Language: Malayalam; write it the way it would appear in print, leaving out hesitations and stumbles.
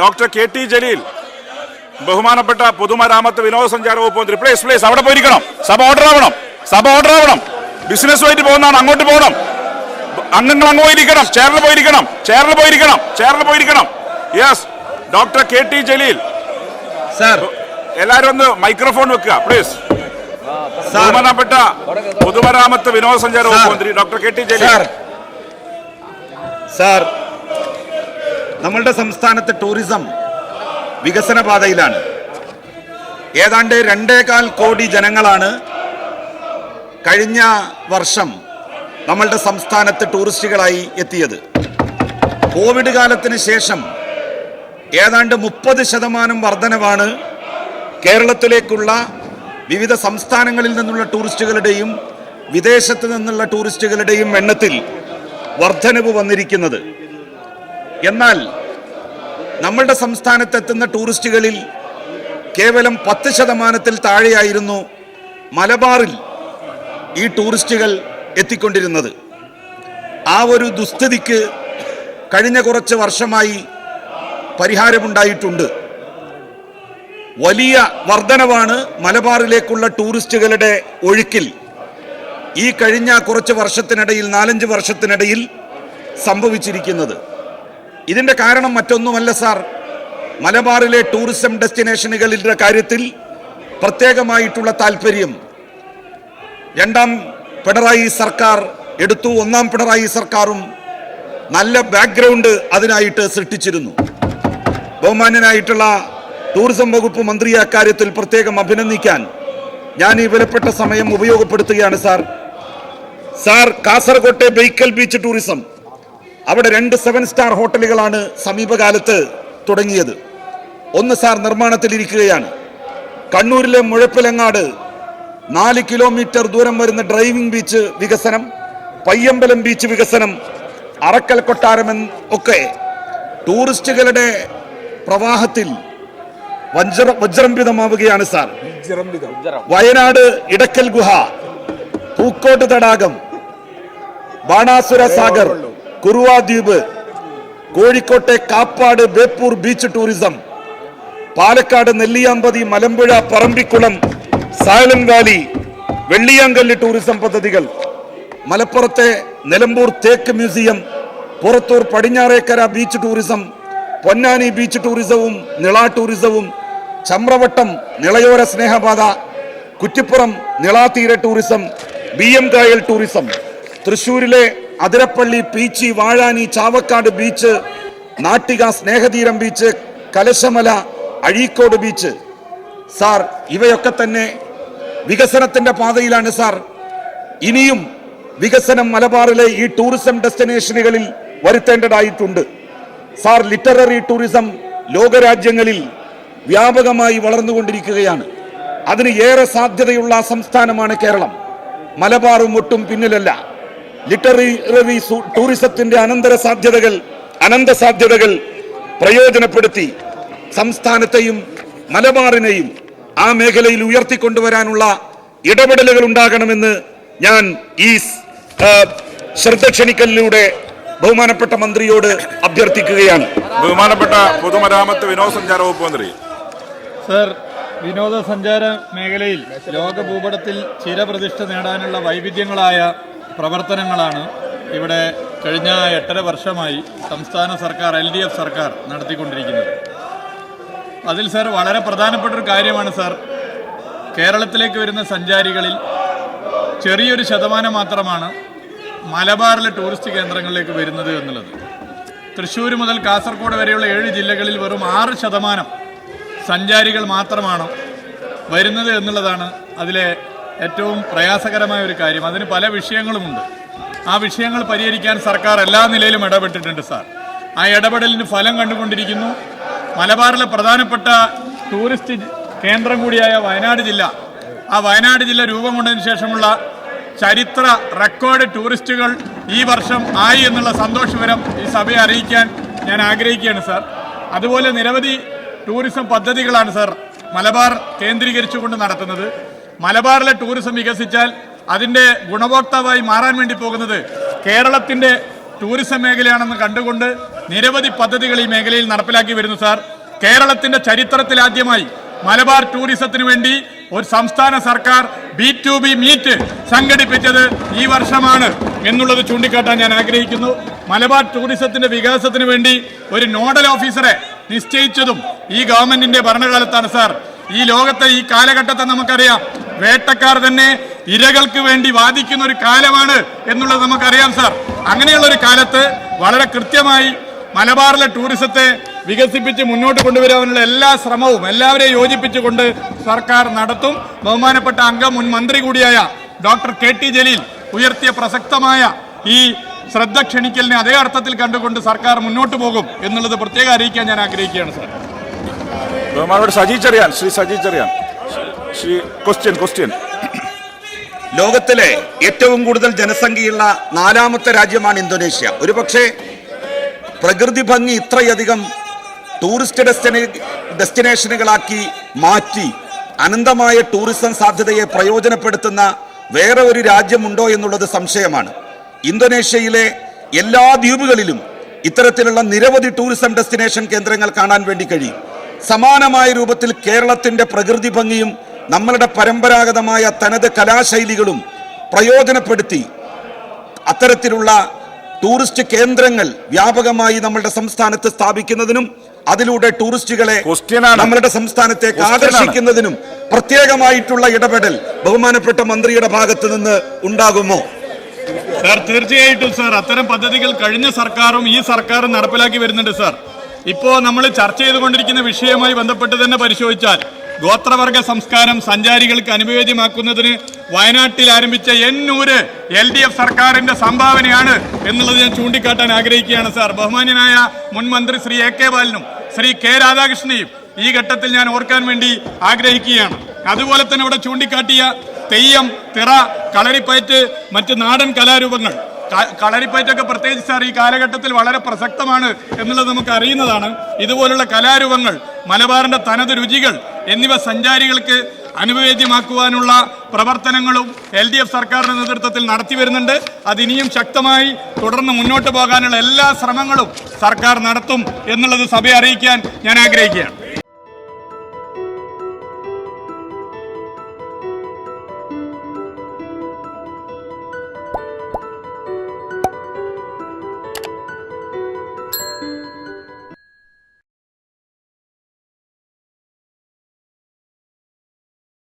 ഡോക്ടർ KT ജലീൽ, ബഹുമാനപ്പെട്ട പൊതുമരാമത്ത് വിനോദസഞ്ചാര വകുപ്പ് മന്ത്രി, പ്ലീസ് അവിടെ പോയിരിക്കണം. സഭ ഓർഡർ ആവണം. ബിസിനസ്സുമായിട്ട് പോകുന്നതാണ്, അങ്ങോട്ട് പോകണം. അംഗങ്ങൾ അങ്ങ് ചെയറിൽ പോയിരിക്കണം. Yes, doctor KT Jaleel sir, എല്ലാവരും ഒന്ന് മൈക്രോഫോൺ വെക്കുക പ്ലീസ്. ബഹുമാനപ്പെട്ട പൊതുമരാമത്ത് വിനോദസഞ്ചാര വകുപ്പ് മന്ത്രി ഡോക്ടർ KT ജലീൽ. സാർ, നമ്മളുടെ സംസ്ഥാനത്ത് ടൂറിസം വികസന പാതയിലാണ്. ഏതാണ്ട് 2.25 കോടി ജനങ്ങളാണ് കഴിഞ്ഞ വർഷം നമ്മളുടെ സംസ്ഥാനത്ത് ടൂറിസ്റ്റുകളായി എത്തിയത്. കോവിഡ് കാലത്തിന് ശേഷം ഏതാണ്ട് 30% വർധനവാണ് കേരളത്തിലേക്കുള്ള വിവിധ സംസ്ഥാനങ്ങളിൽ നിന്നുള്ള ടൂറിസ്റ്റുകളുടെയും വിദേശത്ത് നിന്നുള്ള ടൂറിസ്റ്റുകളുടെയും എണ്ണത്തിൽ വർധനവ് വന്നിരിക്കുന്നത്. എന്നാൽ നമ്മളുടെ സംസ്ഥാനത്തെത്തുന്ന ടൂറിസ്റ്റുകളിൽ കേവലം 10% താഴെയായിരുന്നു മലബാറിൽ ഈ ടൂറിസ്റ്റുകൾ എത്തിക്കൊണ്ടിരുന്നത്. ആ ഒരു ദുസ്ഥിതിക്ക് കഴിഞ്ഞ കുറച്ച് വർഷമായി പരിഹാരമുണ്ടായിട്ടുണ്ട്. വലിയ വർധനവാണ് മലബാറിലേക്കുള്ള ടൂറിസ്റ്റുകളുടെ ഒഴുക്കിൽ ഈ കഴിഞ്ഞ കുറച്ച് വർഷത്തിനിടയിൽ, 4-5 വർഷത്തിനിടയിൽ സംഭവിച്ചിരിക്കുന്നത്. ഇതിൻ്റെ കാരണം മറ്റൊന്നുമല്ല സാർ, മലബാറിലെ ടൂറിസം ഡെസ്റ്റിനേഷനുകളുടെ കാര്യത്തിൽ പ്രത്യേകമായിട്ടുള്ള താല്പര്യം 2ാം പിണറായി സർക്കാർ എടുത്തു. 1ാം പിണറായി സർക്കാരും നല്ല ബാക്ക്ഗ്രൗണ്ട് അതിനായിട്ട് സൃഷ്ടിച്ചിരുന്നു. ബഹുമാന്യനായിട്ടുള്ള ടൂറിസം വകുപ്പ് മന്ത്രിയെ അക്കാര്യത്തിൽ പ്രത്യേകം അഭിനന്ദിക്കാൻ ഞാൻ ഈ വിലപ്പെട്ട സമയം ഉപയോഗപ്പെടുത്തുകയാണ്. സാർ, കാസർകോട്ടെ ബേക്കൽ ബീച്ച് ടൂറിസം, അവിടെ 2 7 സ്റ്റാർ ഹോട്ടലുകളാണ് സമീപകാലത്ത് തുടങ്ങിയത്. ഒന്ന് സാർ നിർമ്മാണത്തിലിരിക്കുകയാണ്. കണ്ണൂരിലെ മുഴപ്പിലങ്ങാട് 4 കിലോമീറ്റർ ദൂരം വരുന്ന ഡ്രൈവിംഗ് ബീച്ച് വികസനം, പയ്യമ്പലം ബീച്ച് വികസനം, അറക്കൽ കൊട്ടാരം ഒക്കെ ടൂറിസ്റ്റുകളുടെ പ്രവാഹത്തിൽ വജ്രംഭിതമാവുകയാണ് സാർ. വയനാട് ഇടക്കൽ ഗുഹ, പൂക്കോട്ട് തടാകം, ബാണാസുര സാഗർ, കുറുവ ദ്വീപ്, കോഴിക്കോട്ടെ Kappad Beypore beach tourism, Palakkad Nelliyampathy, Malampuzha, Parambikulam, Silent Valley, Velliyankallu tourism പദ്ധതികൾ, മലപ്പുറത്തെ നിലമ്പൂർ തേക്ക് museum, Purathur Padinjarekkara beach tourism, Ponnani beach ടൂറിസവും നിള ടൂറിസവും, ചമ്രവട്ടം നിളയോര സ്നേഹപാത, കുറ്റിപ്പുറം നിളാതീര ടൂറിസം, BM കായൽ ടൂറിസം, തൃശ്ശൂരിലെ Athirappilly, Peechi, Vazhani, Chavakkad beach, Nattika Snehatheeram beach, Kalashamala, Azhikode beach. Sir, ഇവയൊക്കെ തന്നെ വികസനത്തിന്റെ പാതയിലാണ് സാർ. ഇനിയും വികസനം മലബാറിലെ ഈ ടൂറിസം ഡെസ്റ്റിനേഷനുകളിൽ വരുത്തേണ്ടതായിട്ടുണ്ട് സാർ. ലിറ്റററി ടൂറിസം ലോകരാജ്യങ്ങളിൽ വ്യാപകമായി വളർന്നുകൊണ്ടിരിക്കുകയാണ്. അതിന് ഏറെ സാധ്യതയുള്ള സംസ്ഥാനമാണ് കേരളം. മലബാറും ഒട്ടും പിന്നിലല്ല. ലിറ്റററി ടൂറിസത്തിന്റെ അനന്ത സാധ്യതകൾ പ്രയോജനപ്പെടുത്തി സംസ്ഥാനത്തെയും മലബാറിനെയും ആ മേഖലയിൽ ഉയർത്തിക്കൊണ്ടുവരാനുള്ള ഇടപെടലുകൾ ഉണ്ടാകണമെന്ന് ഞാൻ ഈ ശ്രദ്ധ ക്ഷണിക്കലിലൂടെ ബഹുമാനപ്പെട്ട മന്ത്രിയോട് അഭ്യർത്ഥിക്കുകയാണ്. ബഹുമാനപ്പെട്ട പൊതുമരാമത്ത് വിനോദസഞ്ചാര വകുപ്പ് മന്ത്രി. സർ, വിനോദസഞ്ചാര മേഖലയിൽ ലോക ഭൂപടത്തിൽ ചിരപ്രതിഷ്ഠ നേടാനുള്ള വൈവിധ്യങ്ങളായ പ്രവർത്തനങ്ങളാണ് ഇവിടെ കഴിഞ്ഞ 8.5 വർഷമായി സംസ്ഥാന സർക്കാർ, LDF സർക്കാർ നടത്തിക്കൊണ്ടിരിക്കുന്നത്. അതിൽ സർ വളരെ പ്രധാനപ്പെട്ടൊരു കാര്യമാണ് സർ, കേരളത്തിലേക്ക് വരുന്ന സഞ്ചാരികളിൽ ചെറിയൊരു ശതമാനം മാത്രമാണ് മലബാറിലെ ടൂറിസ്റ്റ് കേന്ദ്രങ്ങളിലേക്ക് വരുന്നത് എന്നുള്ളത്. തൃശ്ശൂർ മുതൽ കാസർഗോഡ് വരെയുള്ള 7 ജില്ലകളിൽ വെറും 6% സഞ്ചാരികൾ മാത്രമാണ് വരുന്നത് എന്നുള്ളതാണ് അതിലെ ഏറ്റവും പ്രയാസകരമായ ഒരു കാര്യം. അതിന് പല വിഷയങ്ങളുമുണ്ട്. ആ വിഷയങ്ങൾ പരിഹരിക്കാൻ സർക്കാർ എല്ലാ നിലയിലും ഇടപെട്ടിട്ടുണ്ട് സാർ. ആ ഇടപെടലിന് ഫലം കണ്ടുകൊണ്ടിരിക്കുന്നു. മലബാറിലെ പ്രധാനപ്പെട്ട ടൂറിസ്റ്റ് കേന്ദ്രം കൂടിയായ വയനാട് ജില്ല, ആ വയനാട് ജില്ല രൂപം കൊണ്ടതിന് ശേഷമുള്ള ചരിത്ര റെക്കോർഡ് ടൂറിസ്റ്റുകൾ ഈ വർഷം ആയി എന്നുള്ള സന്തോഷകരം ഈ സഭയെ അറിയിക്കാൻ ഞാൻ ആഗ്രഹിക്കുകയാണ് സാർ. അതുപോലെ നിരവധി ടൂറിസം പദ്ധതികളാണ് സാർ മലബാർ കേന്ദ്രീകരിച്ചുകൊണ്ട് നടത്തുന്നത്. മലബാറിലെ ടൂറിസം വികസിച്ചാൽ അതിൻ്റെ ഗുണഭോക്താവായി മാറാൻ വേണ്ടി പോകുന്നത് കേരളത്തിൻ്റെ ടൂറിസം മേഖലയാണെന്ന് കണ്ടുകൊണ്ട് നിരവധി പദ്ധതികൾ ഈ മേഖലയിൽ നടപ്പിലാക്കി വരുന്നു സാർ. കേരളത്തിന്റെ ചരിത്രത്തിലാദ്യമായി മലബാർ ടൂറിസത്തിന് വേണ്ടി ഒരു സംസ്ഥാന സർക്കാർ B2B മീറ്റ് സംഘടിപ്പിച്ചത് ഈ വർഷമാണ് എന്നുള്ളത് ചൂണ്ടിക്കാട്ടാൻ ഞാൻ ആഗ്രഹിക്കുന്നു. മലബാർ ടൂറിസത്തിന്റെ വികാസത്തിന് വേണ്ടി ഒരു നോഡൽ ഓഫീസറെ നിശ്ചയിച്ചതും ഈ ഗവൺമെന്റിന്റെ ഭരണകാലത്താണ് സാർ. ഈ ലോകത്തെ ഈ കാലഘട്ടത്തെ നമുക്കറിയാം. വേട്ടക്കാർ തന്നെ ഇരകൾക്ക് വേണ്ടി വാദിക്കുന്ന ഒരു കാലമാണ് എന്നുള്ളത് നമുക്കറിയാം സാർ. അങ്ങനെയുള്ള ഒരു കാലത്ത് വളരെ കൃത്യമായി മലബാറിലെ ടൂറിസത്തെ വികസിപ്പിച്ച് മുന്നോട്ട് കൊണ്ടുവരാനുള്ള എല്ലാ ശ്രമവും എല്ലാവരെയും യോജിപ്പിച്ചുകൊണ്ട് സർക്കാർ നടത്തും. ബഹുമാനപ്പെട്ട അംഗം മുൻ മന്ത്രി കൂടിയായ ഡോക്ടർ KT ജലീൽ ഉയർത്തിയ പ്രസക്തമായ ഈ ശ്രദ്ധ ക്ഷണിക്കലിനെ അതേ അർത്ഥത്തിൽ കണ്ടുകൊണ്ട് സർക്കാർ മുന്നോട്ട് പോകും എന്നുള്ളത് പ്രത്യേകം അറിയിക്കാൻ ഞാൻ ആഗ്രഹിക്കുകയാണ് സാർ. ബഹുമാനപ്പെട്ട ശ്രീ സജി ചെറിയാൻ ക്വസ്റ്റ്യൻ. ലോകത്തിലെ ഏറ്റവും കൂടുതൽ ജനസംഖ്യയുള്ള 4ാമത്തെ രാജ്യമാണ് ഇന്തോനേഷ്യ. ഒരുപക്ഷെ പ്രകൃതി ഭംഗി ഇത്രയധികം ടൂറിസ്റ്റ് ഡെസ്റ്റിനേഷനുകളാക്കി മാറ്റി അനന്തമായ ടൂറിസം സാധ്യതയെ പ്രയോജനപ്പെടുത്തുന്ന വേറെ ഒരു രാജ്യമുണ്ടോ എന്നുള്ളത് സംശയമാണ്. ഇന്തോനേഷ്യയിലെ എല്ലാ ദ്വീപുകളിലും ഇത്തരത്തിലുള്ള നിരവധി ടൂറിസം ഡെസ്റ്റിനേഷൻ കേന്ദ്രങ്ങൾ കാണാൻ വേണ്ടി കഴിയും. സമാനമായ രൂപത്തിൽ കേരളത്തിന്റെ പ്രകൃതി ഭംഗിയും നമ്മളുടെ പരമ്പരാഗതമായ തനത് കലാശൈലികളും പ്രയോജനപ്പെടുത്തി അത്തരത്തിലുള്ള ടൂറിസ്റ്റ് കേന്ദ്രങ്ങൾ വ്യാപകമായി നമ്മുടെ സംസ്ഥാനത്ത് സ്ഥാപിക്കുന്നതിനും അതിലൂടെ ടൂറിസ്റ്റുകളെ നമ്മുടെ സംസ്ഥാനത്തേക്ക് ആകർഷിക്കുന്നതിനും പ്രത്യേകമായിട്ടുള്ള ഇടപെടൽ ബഹുമാനപ്പെട്ട മന്ത്രിയുടെ ഭാഗത്ത് നിന്ന് ഉണ്ടാകുമോ? സാർ, തീർച്ചയായിട്ടും സാർ, അത്തരം പദ്ധതികൾ കഴിഞ്ഞ സർക്കാരും ഈ സർക്കാരും നടപ്പിലാക്കി വരുന്നുണ്ട് സാർ. ഇപ്പോ നമ്മൾ ചർച്ച ചെയ്തുകൊണ്ടിരിക്കുന്ന വിഷയവുമായി ബന്ധപ്പെട്ട് തന്നെ പരിശോധിച്ചാൽ ഗോത്രവർഗ സംസ്കാരം സഞ്ചാരികൾക്ക് അനുഭവേദ്യമാക്കുന്നതിന് വയനാട്ടിൽ ആരംഭിച്ച 800 LDF സർക്കാരിന്റെ സംഭാവനയാണ് എന്നുള്ളത് ഞാൻ ചൂണ്ടിക്കാട്ടാൻ ആഗ്രഹിക്കുകയാണ് സാർ. ബഹുമാന്യനായ മുൻ മന്ത്രി ശ്രീ AK ബാലനും ശ്രീ K രാധാകൃഷ്ണനെയും ഈ ഘട്ടത്തിൽ ഞാൻ ഓർക്കാൻ വേണ്ടി ആഗ്രഹിക്കുകയാണ്. അതുപോലെ തന്നെ ഇവിടെ ചൂണ്ടിക്കാട്ടിയ തെയ്യം, തിറ, കളരിപ്പയറ്റ്, മറ്റ് നാടൻ കലാരൂപങ്ങൾ, കളരിപ്പയറ്റൊക്കെ പ്രത്യേകിച്ച് സാർ ഈ കാലഘട്ടത്തിൽ വളരെ പ്രസക്തമാണ് എന്നുള്ളത് നമുക്ക് അറിയുന്നതാണ്. ഇതുപോലുള്ള കലാരൂപങ്ങൾ, മലബാറിന്റെ തനത് രുചികൾ എന്നിവ സഞ്ചാരികൾക്ക് അനുഭവേദ്യമാക്കുവാനുള്ള പ്രവർത്തനങ്ങളും LDF സർക്കാരിന്റെ നേതൃത്വത്തിൽ നടത്തി വരുന്നുണ്ട്. അതിനിയും ശക്തമായി തുടർന്ന് മുന്നോട്ട് പോകാനുള്ള എല്ലാ ശ്രമങ്ങളും സർക്കാർ നടത്തും എന്നുള്ളത് സഭയെ അറിയിക്കാൻ ഞാൻ ആഗ്രഹിക്കുകയാണ്.